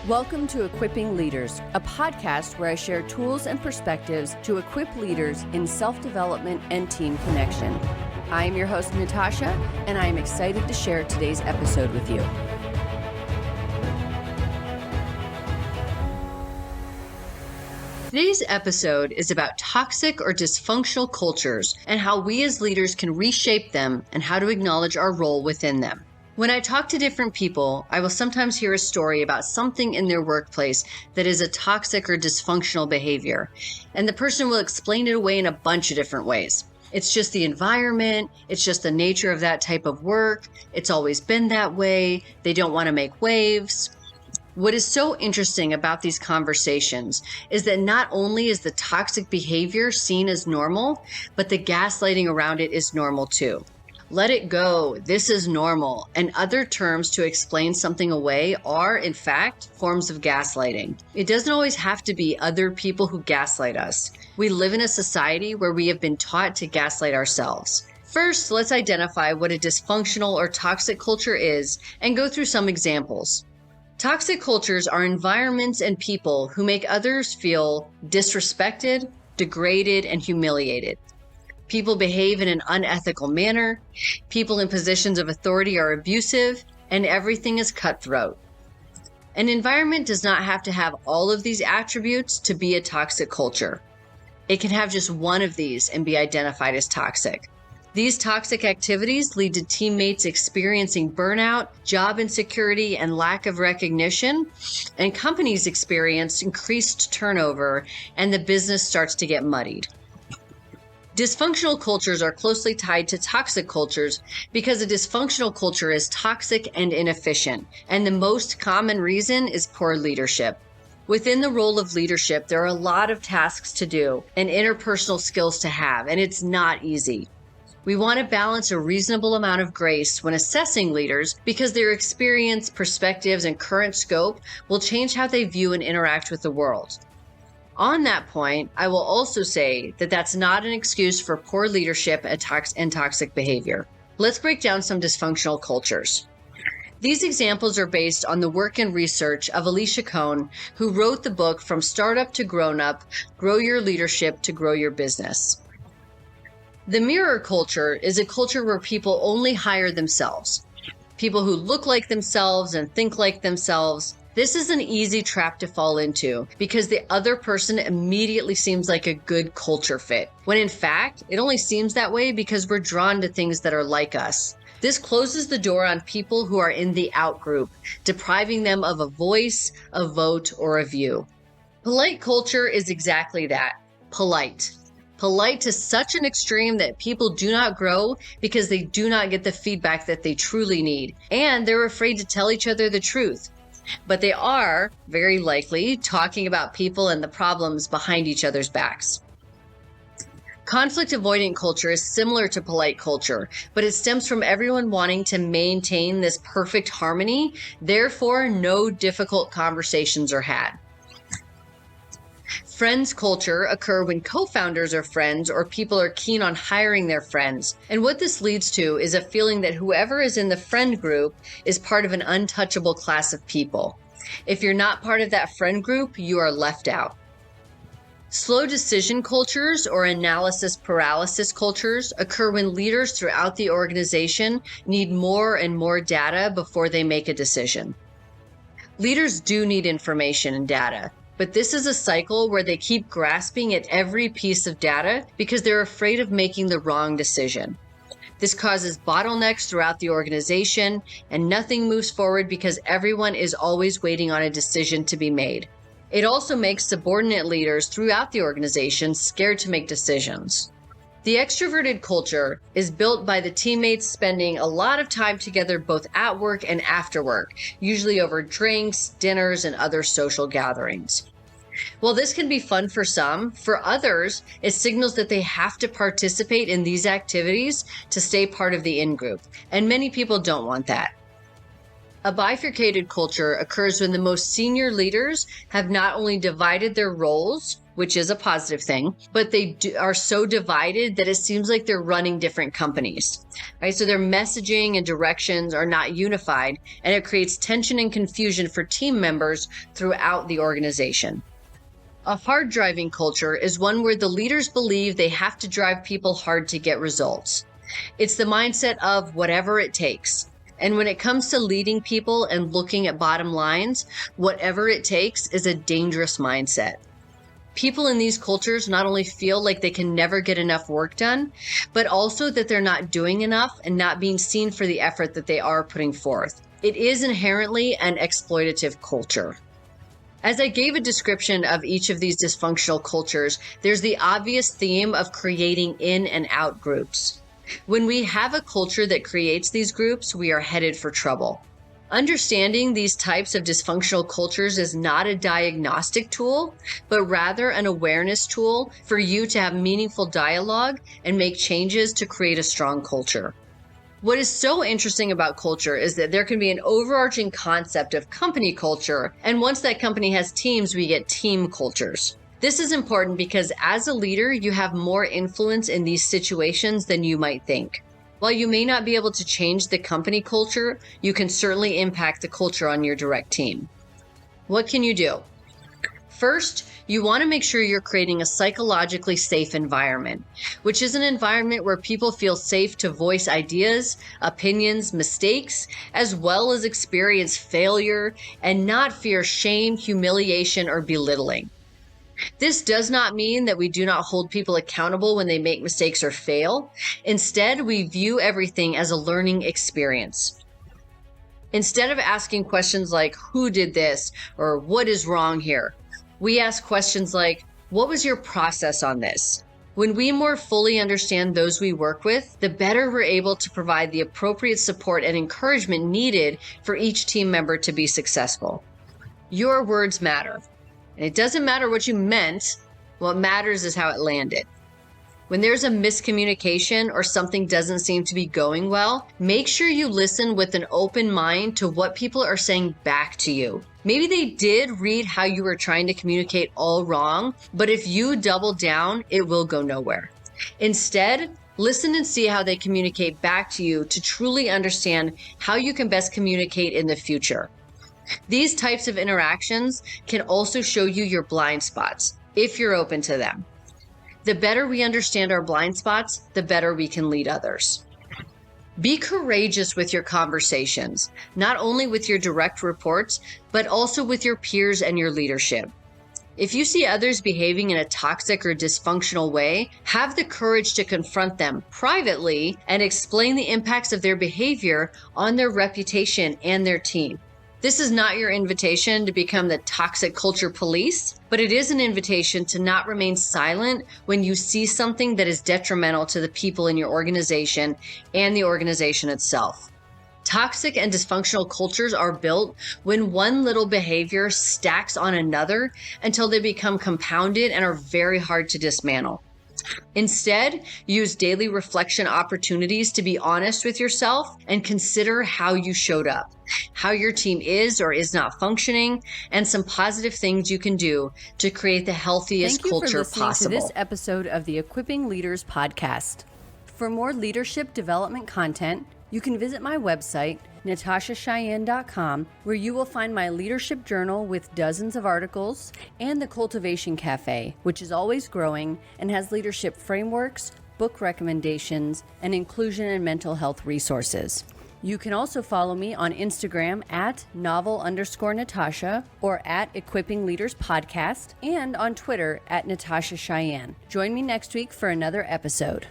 Welcome to Equipping Leaders, a podcast where I share tools and perspectives to equip leaders in self-development and team connection. I am your host, Natasha, and I am excited to share today's episode with you. Today's episode is about toxic or dysfunctional cultures and how we as leaders can reshape them and how to acknowledge our role within them. When I talk to different people, I will sometimes hear a story about something in their workplace that is a toxic or dysfunctional behavior, and the person will explain it away in a bunch of different ways. It's just the environment, it's just the nature of that type of work, it's always been that way, they don't want to make waves. What is so interesting about these conversations is that not only is the toxic behavior seen as normal, but the gaslighting around it is normal too. Let it go, this is normal, and other terms to explain something away are, in fact, forms of gaslighting. It doesn't always have to be other people who gaslight us. We live in a society where we have been taught to gaslight ourselves. First, let's identify what a dysfunctional or toxic culture is and go through some examples. Toxic cultures are environments and people who make others feel disrespected, degraded, and humiliated. People behave in an unethical manner, people in positions of authority are abusive, and everything is cutthroat. An environment does not have to have all of these attributes to be a toxic culture. It can have just one of these and be identified as toxic. These toxic activities lead to teammates experiencing burnout, job insecurity, and lack of recognition, and companies experience increased turnover, and the business starts to get muddied. Dysfunctional cultures are closely tied to toxic cultures because a dysfunctional culture is toxic and inefficient, and the most common reason is poor leadership. Within the role of leadership, there are a lot of tasks to do and interpersonal skills to have, and it's not easy. We want to balance a reasonable amount of grace when assessing leaders because their experience, perspectives, and current scope will change how they view and interact with the world. On that point, I will also say that that's not an excuse for poor leadership and toxic behavior. Let's break down some dysfunctional cultures. These examples are based on the work and research of Alicia Cohn, who wrote the book From Startup to Grown Up, Grow Your Leadership to Grow Your Business. The mirror culture is a culture where people only hire themselves. People who look like themselves and think like themselves. This is an easy trap to fall into because the other person immediately seems like a good culture fit, when in fact, it only seems that way because we're drawn to things that are like us. This closes the door on people who are in the out group, depriving them of a voice, a vote, or a view. Polite culture is exactly that, polite. Polite to such an extreme that people do not grow because they do not get the feedback that they truly need, and they're afraid to tell each other the truth. But they are, very likely, talking about people and the problems behind each other's backs. Conflict avoidant culture is similar to polite culture, but it stems from everyone wanting to maintain this perfect harmony, therefore no difficult conversations are had. Friends culture occur when co-founders are friends or people are keen on hiring their friends. And what this leads to is a feeling that whoever is in the friend group is part of an untouchable class of people. If you're not part of that friend group, you are left out. Slow decision cultures or analysis paralysis cultures occur when leaders throughout the organization need more and more data before they make a decision. Leaders do need information and data. But this is a cycle where they keep grasping at every piece of data because they're afraid of making the wrong decision. This causes bottlenecks throughout the organization, and nothing moves forward because everyone is always waiting on a decision to be made. It also makes subordinate leaders throughout the organization scared to make decisions. The extroverted culture is built by the teammates spending a lot of time together both at work and after work, usually over drinks, dinners, and other social gatherings. While this can be fun for some, for others, it signals that they have to participate in these activities to stay part of the in-group, and many people don't want that. A bifurcated culture occurs when the most senior leaders have not only divided their roles, which is a positive thing, but they are so divided that it seems like they're running different companies, right? So their messaging and directions are not unified, and it creates tension and confusion for team members throughout the organization. A hard driving culture is one where the leaders believe they have to drive people hard to get results. It's the mindset of whatever it takes. And when it comes to leading people and looking at bottom lines, whatever it takes is a dangerous mindset. People in these cultures not only feel like they can never get enough work done, but also that they're not doing enough and not being seen for the effort that they are putting forth. It is inherently an exploitative culture. As I gave a description of each of these dysfunctional cultures, there's the obvious theme of creating in and out groups. When we have a culture that creates these groups, we are headed for trouble. Understanding these types of dysfunctional cultures is not a diagnostic tool, but rather an awareness tool for you to have meaningful dialogue and make changes to create a strong culture. What is so interesting about culture is that there can be an overarching concept of company culture, and once that company has teams, we get team cultures. This is important because as a leader, you have more influence in these situations than you might think. While you may not be able to change the company culture, you can certainly impact the culture on your direct team. What can you do? First, you want to make sure you're creating a psychologically safe environment, which is an environment where people feel safe to voice ideas, opinions, mistakes, as well as experience failure and not fear shame, humiliation, or belittling. This does not mean that we do not hold people accountable when they make mistakes or fail. Instead, we view everything as a learning experience. Instead of asking questions like, who did this? Or what is wrong here? We ask questions like, what was your process on this? When we more fully understand those we work with, the better we're able to provide the appropriate support and encouragement needed for each team member to be successful. Your words matter. And it doesn't matter what you meant. What matters is how it landed. When there's a miscommunication or something doesn't seem to be going well, make sure you listen with an open mind to what people are saying back to you. Maybe they did read how you were trying to communicate all wrong, but if you double down, it will go nowhere. Instead, listen and see how they communicate back to you to truly understand how you can best communicate in the future. These types of interactions can also show you your blind spots, if you're open to them. The better we understand our blind spots, the better we can lead others. Be courageous with your conversations, not only with your direct reports, but also with your peers and your leadership. If you see others behaving in a toxic or dysfunctional way, have the courage to confront them privately and explain the impacts of their behavior on their reputation and their team. This is not your invitation to become the toxic culture police, but it is an invitation to not remain silent when you see something that is detrimental to the people in your organization and the organization itself. Toxic and dysfunctional cultures are built when one little behavior stacks on another until they become compounded and are very hard to dismantle. Instead, use daily reflection opportunities to be honest with yourself and consider how you showed up, how your team is or is not functioning, and some positive things you can do to create the healthiest culture possible. Thank you for listening to this episode of the Equipping Leaders podcast. For more leadership development content, you can visit my website, natashacheyenne.com, where you will find my leadership journal with dozens of articles, and the Cultivation Cafe, which is always growing and has leadership frameworks, book recommendations, and inclusion and mental health resources. You can also follow me on Instagram at novel_Natasha or at Equipping Leaders Podcast, and on Twitter at Natasha Cheyenne. Join me next week for another episode.